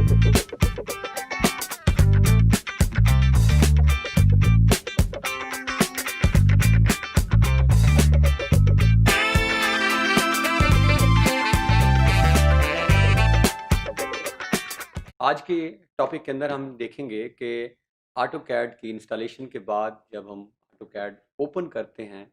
आज के टॉपिक के अंदर हम देखेंगे कि ऑटोकैड की इंस्टॉलेशन के बाद जब हम ऑटोकैड ओपन करते हैं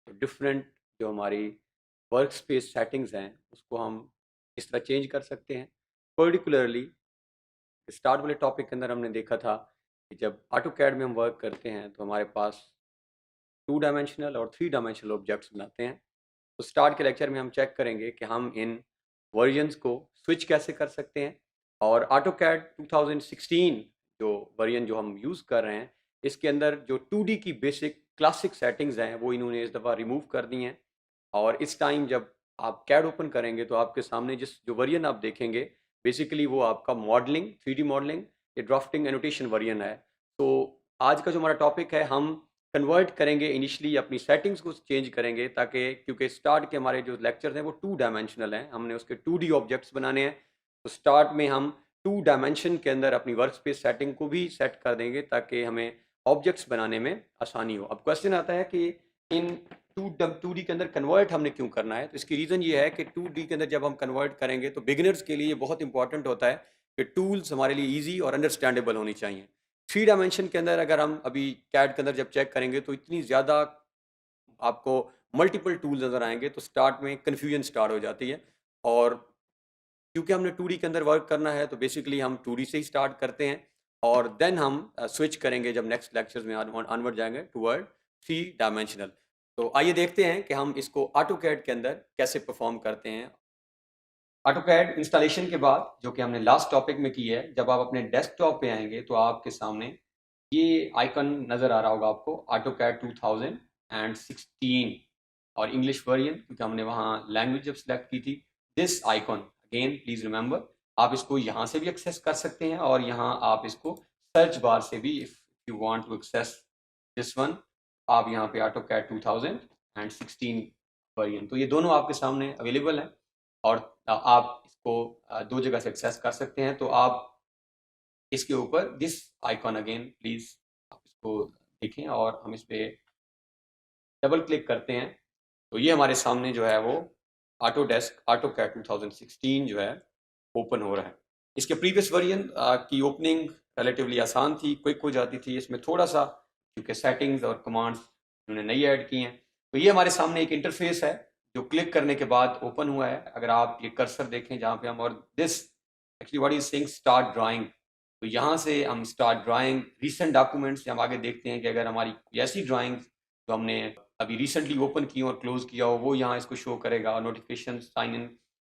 तो डिफरेंट जो हमारी वर्क स्पेस सेटिंग्स हैं उसको हम इस तरह चेंज कर सकते हैं। पर्टिकुलरली स्टार्ट वाले टॉपिक के अंदर हमने देखा था कि जब ऑटोकैड में हम वर्क करते हैं तो हमारे पास 2 डायमेंशनल और 3 डायमेंशनल ऑब्जेक्ट्स बनाते हैं। तो स्टार्ट के लेक्चर में हम चेक करेंगे कि हम इन वर्जन्स को स्विच कैसे कर सकते हैं और ऑटोकैड 2016 जो वर्जन जो हम यूज़ कर रहे हैं इसके अंदर जो 2D की बेसिक क्लासिक सेटिंग्स हैं वो इन्होंने इस दफ़ा रिमूव कर दी हैं। और इस टाइम जब आप कैड ओपन करेंगे तो आपके सामने जिस जो वर्जन आप देखेंगे बेसिकली वो आपका मॉडलिंग 3D मॉडलिंग या ड्राफ्टिंग एनोटेशन वर्जन है। तो आज का जो हमारा टॉपिक है हम कन्वर्ट करेंगे इनिशियली अपनी सेटिंग्स को चेंज करेंगे ताकि क्योंकि स्टार्ट के हमारे जो लेक्चर्स हैं वो 2 डायमेंशनल हैं, हमने उसके 2D ऑब्जेक्ट्स बनाने हैं। तो स्टार्ट में हम 2 डायमेंशन के अंदर अपनी वर्क स्पेस सेटिंग को भी सेट कर देंगे ताकि हमें ऑब्जेक्ट्स बनाने में आसानी हो। अब क्वेश्चन आता है कि इन 2D के अंदर कन्वर्ट हमने क्यों करना है। तो इसकी रीज़न ये है कि 2D के अंदर जब हम कन्वर्ट करेंगे तो बिगिनर्स के लिए बहुत इंपॉर्टेंट होता है कि टूल्स हमारे लिए ईजी और अंडरस्टैंडेबल होनी चाहिए। 3 डायमेंशन के अंदर अगर हम अभी कैड के अंदर जब चेक करेंगे तो इतनी ज़्यादा आपको मल्टीपल टूल्स नज़र आएंगे तो स्टार्ट में कन्फ्यूजन स्टार्ट हो जाती है। और क्योंकि हमने 2D के अंदर वर्क करना है तो बेसिकली हम 2D से ही स्टार्ट करते हैं और देन हम स्विच करेंगे जब नेक्स्ट लेक्चर्स में ऑनवर्ड जाएंगे टूवर्ड 3 डायमेंशनल। तो आइए देखते हैं कि हम इसको ऑटोकैड के अंदर कैसे परफॉर्म करते हैं। ऑटोकैड इंस्टॉलेशन के बाद जो कि हमने लास्ट टॉपिक में की है, जब आप अपने डेस्कटॉप पे आएंगे तो आपके सामने ये आइकन नज़र आ रहा होगा आपको ऑटोकैड 2016 और इंग्लिश वर्जन क्योंकि हमने वहाँ लैंग्वेज जब सेलेक्ट की थी। This icon again please remember, आप इसको यहाँ से भी एक्सेस कर सकते हैं और यहाँ आप इसको सर्च बार से भी if you want to access this one आप यहाँ पे ऑटोकैड 2016 वर्जन, तो ये दोनों आपके सामने अवेलेबल हैं और आप इसको 2 जगह से एक्सेस कर सकते हैं। तो आप इसके ऊपर दिस आइकॉन अगेन प्लीज आप इसको देखें और हम इस पे डबल क्लिक करते हैं तो ये हमारे सामने जो है वो ऑटोडेस्क ऑटोकैड 2016 जो है ओपन हो रहा है। इसके प्रीवियस वर्जन की ओपनिंग रिलेटिवली आसान थी, क्विक हो जाती थी। इसमें थोड़ा सा क्योंकि सेटिंग्स और कमांड्स उन्होंने नई ऐड की हैं तो ये हमारे सामने एक इंटरफेस है जो क्लिक करने के बाद ओपन हुआ है। अगर आप ये कर्सर देखें जहाँ पे हम और this actually what is saying start drawing, तो यहाँ से हम स्टार्ट ड्राइंग रिसेंट डॉक्यूमेंट्स से हम आगे देखते हैं कि अगर हमारी ऐसी ड्राइंग जो हमने अभी रिसेंटली ओपन की और क्लोज किया हो वो यहाँ इसको शो करेगा और नोटिफिकेशन साइन इन।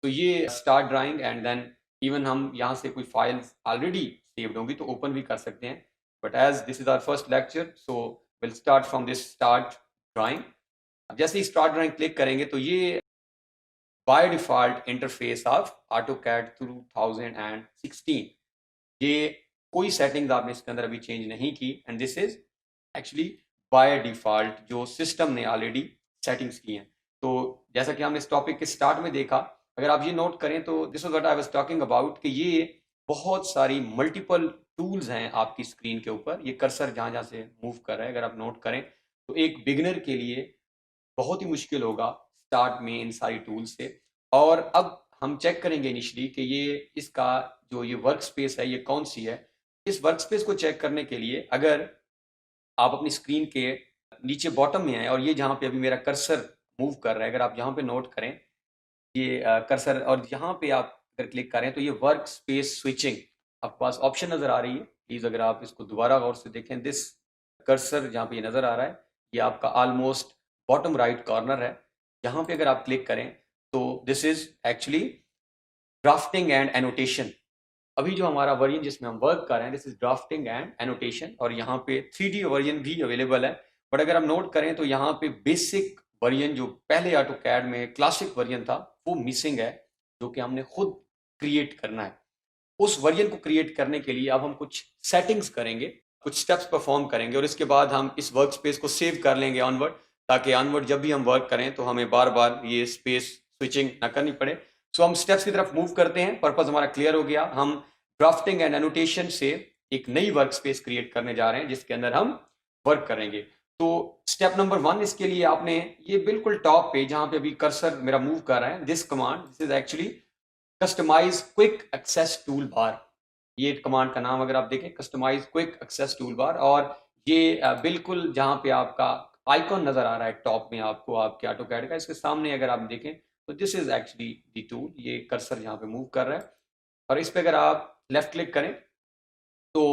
तो ये start drawing and then even हम यहाँ से कोई फाइल्स ऑलरेडी सेव्ड होंगी तो ओपन भी कर सकते हैं। But as this is our first lecture so will start from this start drawing. अब जैसे ही स्टार्ट ड्राइंग क्लिक करेंगे तो ये by default interface of AutoCAD 2016, ये कोई सेटिंग्स आपने इसके अंदर अभी चेंज नहीं की and this is actually by default जो सिस्टम ने ऑलरेडी सेटिंग्स की हैं। तो जैसा कि हमने इस टॉपिक के स्टार्ट में देखा, अगर आप ये नोट करें तो this was what I was talking about कि ये बहुत सारी मल्टीपल टूल्स हैं आपकी स्क्रीन के ऊपर। ये कर्सर जहाँ जहाँ से मूव कर रहा है अगर आप नोट करें तो एक बिगिनर के लिए बहुत ही मुश्किल होगा स्टार्ट में इन सारी टूल्स से। और अब हम चेक करेंगे इनिशियली कि ये इसका जो ये वर्क स्पेस है ये कौन सी है। इस वर्क स्पेस को चेक करने के लिए अगर आप अपनी स्क्रीन के नीचे बॉटम में आए और ये जहाँ पे अभी मेरा कर्सर मूव कर रहा है, अगर आप यहाँ पे नोट करें ये कर्सर और यहाँ पे आप अगर क्लिक करें तो ये वर्क स्पेस स्विचिंग आपके पास ऑप्शन नज़र आ रही है। प्लीज़ अगर आप इसको दोबारा गौर से देखें, दिस कर्सर जहाँ पे ये नज़र आ रहा है ये आपका ऑलमोस्ट बॉटम राइट कॉर्नर है। यहाँ पे अगर आप क्लिक करें तो this is actually drafting and annotation. अभी जो हमारा वर्जन जिसमें हम वर्क कर रहे हैं this is drafting and annotation और यहाँ पे 3D वर्जन भी अवेलेबल है। बट अगर हम नोट करें तो यहाँ पे बेसिक वर्जन जो पहले ऑटोकैड में क्लासिक वर्जन था वो मिसिंग है, जो कि हमने खुद क्रिएट करना है। उस वर्जन को क्रिएट करने के लिए अब हम कुछ सेटिंग्स करेंगे, कुछ स्टेप्स परफॉर्म करेंगे और इसके बाद हम इस वर्क स्पेस को सेव कर लेंगे ऑनवर्ड, ताकि ऑनवर्ड जब भी हम वर्क करें तो हमें बार बार ये स्पेस स्विचिंग ना करनी पड़े। सो हम स्टेप्स की तरफ मूव करते हैं। पर्पस हमारा क्लियर हो गया। हम ड्राफ्टिंग एंड एनोटेशन से एक नई वर्क स्पेस क्रिएट करने जा रहे हैं जिसके अंदर हम वर्क करेंगे। तो स्टेप नंबर 1 इसके लिए आपने ये बिल्कुल टॉप पे जहां पे अभी कर्सर मेरा मूव कर रहा है, this command, this is actually customize quick access tool bar. ये कमांड का नाम अगर आप देखें, customize quick access tool bar, और ये बिल्कुल जहां पे आपका आइकॉन नजर आ रहा है टॉप में आपको आपके ऑटोकैड का, इसके सामने अगर आप देखें तो this is actually the tool. ये कर्सर यहाँ पे मूव कर रहा है और इस पे अगर आप लेफ्ट क्लिक करें तो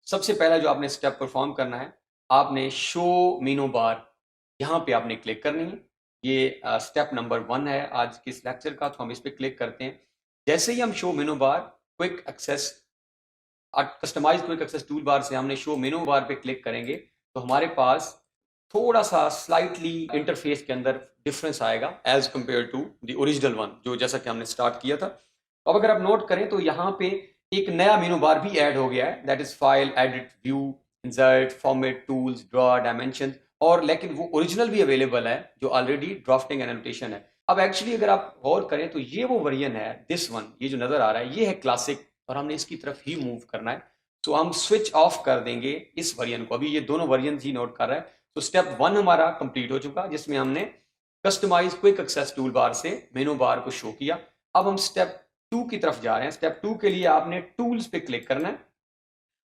सबसे पहला जो आपने स्टेप परफॉर्म करना है, आपने शो मेनू बार यहाँ पे आपने क्लिक करनी है। ये स्टेप नंबर 1 है आज के इस लेक्चर का, तो हम इस पे क्लिक करते हैं। जैसे ही हम show menu bar quick access customize quick access tool bar से हमने शो मेनू बार पे क्लिक करेंगे तो हमारे पास थोड़ा सा स्लाइटली इंटरफेस के अंदर डिफरेंस आएगा as compare to the original one, जो जैसा कि हमने स्टार्ट किया था। अब अगर आप नोट करें तो यहाँ पे एक नया मेनू बार भी ऐड हो गया है, that is file, edit, view, insert, format, tools, draw, dimension, और लेकिन वो ओरिजिनल भी अवेलेबल है जो ऑलरेडी ड्राफ्टिंग एंड एनोटेशन है। अब एक्चुअली अगर आप गौर करें तो ये वो वर्जन है, दिस वन, ये जो नजर आ रहा है ये है क्लासिक, और हमने इसकी तरफ ही मूव करना है। तो हम स्विच ऑफ कर देंगे इस वर्जन को, अभी ये दोनों वर्जन ही नोट कर रहा है। तो स्टेप 1 हमारा कंप्लीट हो चुका, जिसमें हमने customize quick access tool bar से मेनू बार को शो किया। अब हम स्टेप 2 की तरफ जा रहे हैं। स्टेप 2 के लिए आपने टूल्स पे क्लिक करना है,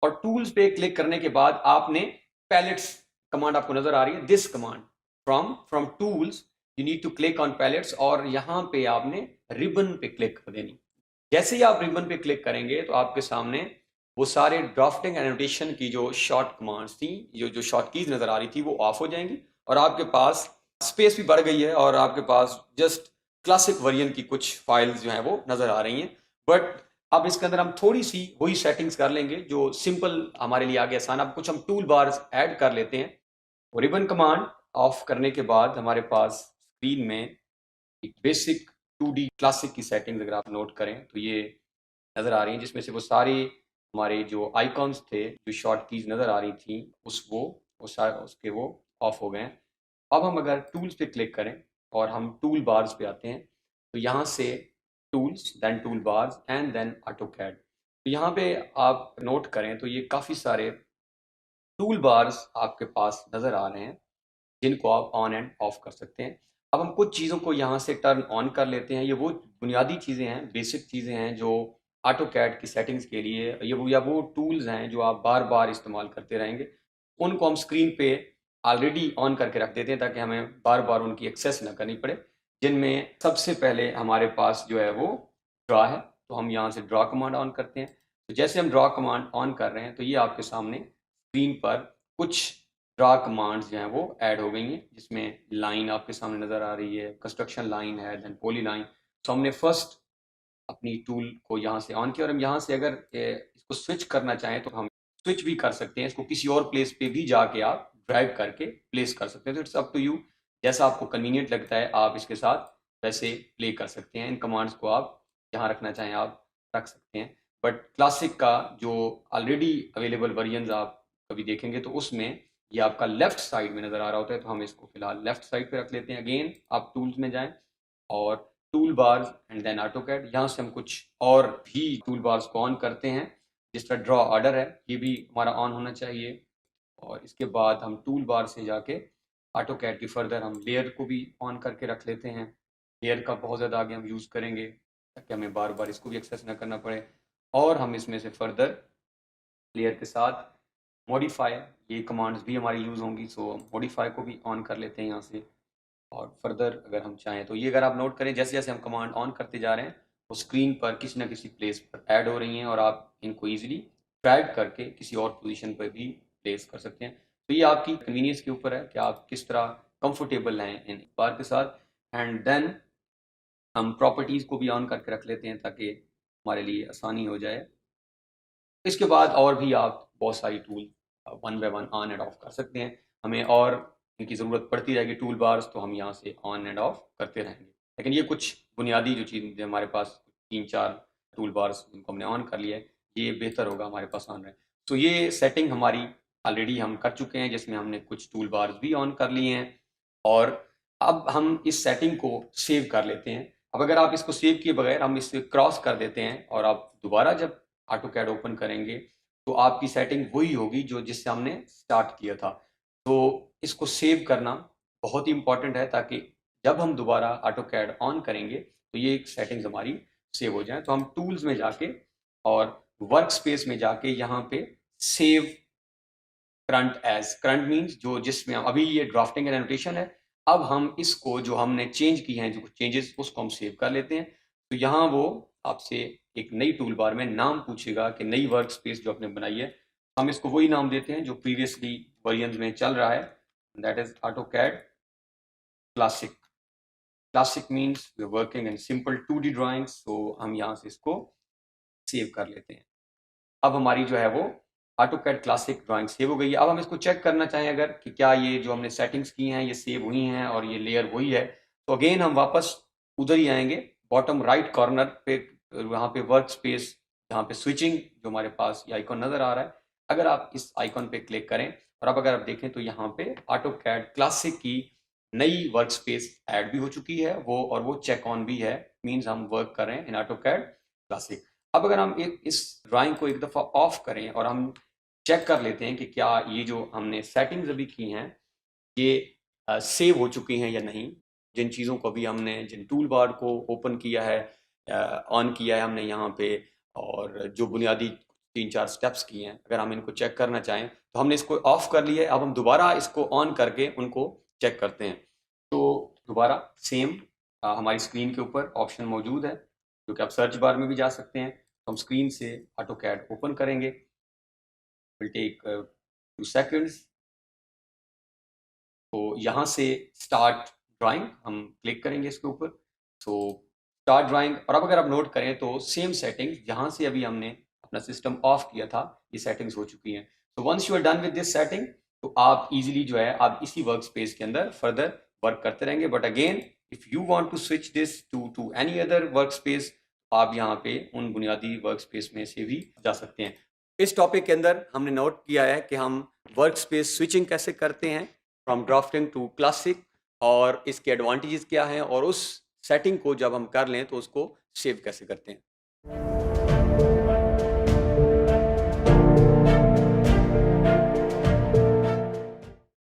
और टूल्स पे क्लिक करने के बाद आपने पैलेट्स कमांड आपको नजर आ रही है, this command, from tools you need to click on palettes, और यहाँ पे आपने रिबन पे क्लिक कर देनी। जैसे ही आप रिबन पे क्लिक करेंगे तो आपके सामने वो सारे ड्राफ्टिंग एनोटेशन की जो शॉर्ट कमांड्स थी, जो शॉर्ट कीज नजर आ रही थी, वो ऑफ हो जाएंगी, और आपके पास स्पेस भी बढ़ गई है, और आपके पास जस्ट क्लासिक वर्जन की कुछ फाइल्स जो हैं वो नजर आ रही हैं। बट अब इसके अंदर हम थोड़ी सी वही सेटिंग्स कर लेंगे जो सिंपल हमारे लिए आगे आसान। अब कुछ हम टूल बार्स ऐड कर लेते हैं। रिबन कमांड ऑफ करने के बाद हमारे पास स्क्रीन में एक बेसिक 2D क्लासिक की सेटिंग्स अगर आप नोट करें तो ये नज़र आ रही हैं, जिसमें से वो सारे हमारे जो आइकॉन्स थे, जो शॉर्ट कीज नज़र आ रही थी, उसके वो ऑफ हो गए हैं। अब हम अगर टूल्स पे क्लिक करें और हम टूल बार्स पे आते हैं तो यहाँ से tools, then tool bars and then AutoCAD. तो यहाँ पे आप नोट करें तो ये काफ़ी सारे टूल बार्स आपके पास नज़र आ रहे हैं जिनको आप ऑन एंड ऑफ कर सकते हैं। अब हम कुछ चीज़ों को यहाँ से टर्न ऑन कर लेते हैं। ये वो बुनियादी चीज़ें हैं, बेसिक चीज़ें हैं जो ऑटोकैड की सेटिंग्स के लिए वो टूल्स हैं जो आप बार बार इस्तेमाल करते रहेंगे। उनको हम स्क्रीन पे ऑलरेडी ऑन करके रख देते हैं ताकि हमें बार बार उनकी एक्सेस ना करनी पड़े। जिनमें सबसे पहले हमारे पास जो है वो ड्रॉ है, तो हम यहाँ से ड्रॉ कमांड ऑन करते हैं। तो जैसे हम ड्रॉ कमांड ऑन कर रहे हैं तो ये आपके सामने स्क्रीन पर कुछ ड्रा कमांड्स जो हैं वो ऐड हो गई हैं, जिसमें लाइन आपके सामने नज़र आ रही है, कंस्ट्रक्शन लाइन है, देन पॉली लाइन। तो हमने फर्स्ट अपनी टूल को यहाँ से ऑन किया, और हम यहाँ से अगर इसको स्विच करना चाहें तो हम स्विच भी कर सकते हैं। इसको किसी और प्लेस पे भी जाके आप ड्रैग करके प्लेस कर सकते हैं। तो इट्स अप टू यू, जैसा आपको कन्वीनियंट लगता है आप इसके साथ वैसे प्ले कर सकते हैं। इन कमांड्स को आप जहाँ रखना चाहें आप रख सकते हैं। बट क्लासिक का जो ऑलरेडी अवेलेबल वर्जन आप कभी देखेंगे तो उसमें ये आपका लेफ्ट साइड में नज़र आ रहा होता है, तो हम इसको फिलहाल लेफ्ट साइड पे रख लेते हैं। अगेन आप टूल्स में जाएं और tool bars and then AutoCAD, यहाँ से हम कुछ और भी टूल बार्स को ऑन करते हैं। जिसका ड्रॉ ऑर्डर है ये भी हमारा ऑन होना चाहिए, और इसके बाद हम टूल बार से जाके ऑटोकैड की फर्दर हम लेयर को भी ऑन करके रख लेते हैं। लेयर का बहुत ज़्यादा आगे हम यूज़ करेंगे ताकि हमें बार बार इसको भी एक्सेस ना करना पड़े, और हम इसमें से फर्दर लेयर के साथ मॉडिफाई, ये कमांड्स भी हमारी यूज़ होंगी, सो मॉडिफाई को भी ऑन कर लेते हैं यहाँ से। और फर्दर अगर हम चाहें तो ये अगर आप नोट करें, जैसे जैसे हम कमांड ऑन करते जा रहे हैं वो स्क्रीन पर किसी ना किसी प्लेस पर ऐड हो रही हैं, और आप इनको ईजिली ड्रैग करके किसी और पोजीशन पर भी प्लेस कर सकते हैं। तो ये आपकी कन्वीनियंस के ऊपर है कि आप किस तरह कंफर्टेबल हैं इन बार के साथ। एंड देन हम प्रॉपर्टीज़ को भी ऑन करके रख लेते हैं ताकि हमारे लिए आसानी हो जाए। इसके बाद और भी आप बहुत सारी tool one by one on end of कर सकते हैं। हमें और इनकी ज़रूरत पड़ती रहेगी टूल बार्स, तो हम यहाँ से ऑन एंड ऑफ करते रहेंगे। लेकिन ये कुछ बुनियादी जो चीज़ हमारे पास 3-4 टूल बार्स जिनको हमने ऑन कर लिया है, ये बेहतर होगा हमारे पास ऑन रहे। तो ये सेटिंग हमारी ऑलरेडी हम कर चुके हैं, जिसमें हमने कुछ टूल बार्स भी ऑन कर लिए हैं, और अब हम इस सेटिंग को सेव कर लेते हैं। अब अगर आप इसको सेव किए बगैर हम इसे क्रॉस कर देते हैं और आप दोबारा जब ऑटो कैड ओपन करेंगे तो आपकी सेटिंग वही होगी जो जिससे हमने स्टार्ट किया था। तो इसको सेव करना बहुत ही इंपॉर्टेंट है, ताकि जब हम दोबारा ऑटो कैड ऑन करेंगे तो ये एक सेटिंग्स हमारी सेव हो जाए। तो हम टूल्स में जाके और वर्क स्पेस में जाके यहाँ पे save current as, current means जो जिसमें अभी ये ड्राफ्टिंग एंड एनोटेशन है, अब हम इसको जो हमने चेंज की हैं, जो चेंजेस, उसको हम सेव कर लेते हैं। तो यहाँ वो आपसे एक नई टूल बार में नाम पूछेगा कि नई वर्क स्पेस जो आपने बनाई है, हम इसको वही नाम देते हैं जो प्रीवियसली वर्जन में चल रहा है, that is AutoCAD classic. Classic means we are working in simple 2D drawings, तो हम यहाँ से इसको सेव कर लेते हैं। अब हमारी जो है वो AutoCAD क्लासिक ड्राइंग सेव हो गई है। अब हम इसको चेक करना चाहें अगर कि क्या ये जो हमने सेटिंग्स की हैं ये सेव हुई हैं और ये लेयर वही है, तो अगेन हम वापस उधर ही आएंगे, बॉटम राइट कॉर्नर पे, वहाँ पे वर्क स्पेस, जहाँ पे स्विचिंग जो हमारे पास ये आइकॉन नज़र आ रहा है, अगर आप इस आइकॉन पे क्लिक करें और अब अगर आप देखें तो यहाँ पे AutoCAD क्लासिक की नई वर्क स्पेस ऐड भी हो चुकी है वो, और वो चेक ऑन भी है, मीन्स हम वर्क कर रहे हैं इन AutoCAD क्लासिक। अब अगर हम इस ड्राइंग को एक दफ़ा ऑफ करें और हम चेक कर लेते हैं कि क्या ये जो हमने सेटिंग्स अभी की हैं ये सेव हो चुकी हैं या नहीं, जिन चीज़ों को अभी हमने, जिन टूल बार को ओपन किया है, ऑन किया है हमने यहाँ पे, और जो बुनियादी 3-4 स्टेप्स किए हैं, अगर हम इनको चेक करना चाहें तो हमने इसको ऑफ कर लिया है। अब हम दोबारा इसको ऑन करके उनको चेक करते हैं। तो दोबारा सेम हमारी स्क्रीन के ऊपर ऑप्शन मौजूद है, जो कि आप सर्च बार में भी जा सकते हैं। तो हम स्क्रीन से AutoCAD ओपन करेंगे, विल टेक 2 सेकंड्स। तो यहाँ से स्टार्ट ड्राइंग हम क्लिक करेंगे इसके ऊपर, तो स्टार्ट ड्राइंग। और अब अगर आप नोट करें तो सेम सेटिंग्स जहाँ से अभी हमने अपना सिस्टम ऑफ किया था, ये सेटिंग्स हो चुकी हैं। तो once you are done with this setting, तो आप इजीली जो है आप इसी वर्क स्पेस के अंदर फर्दर वर्क करते रहेंगे। But again if you want to switch this to any other work space, आप यहाँ पे उन बुनियादी वर्क स्पेस में से भी जा सकते हैं। इस टॉपिक के अंदर हमने नोट किया है कि हम वर्क स्पेस स्विचिंग कैसे करते हैं फ्रॉम ड्राफ्टिंग टू क्लासिक, और इसके एडवांटेजेस क्या हैं, और उस सेटिंग को जब हम कर लें तो उसको सेव कैसे करते हैं।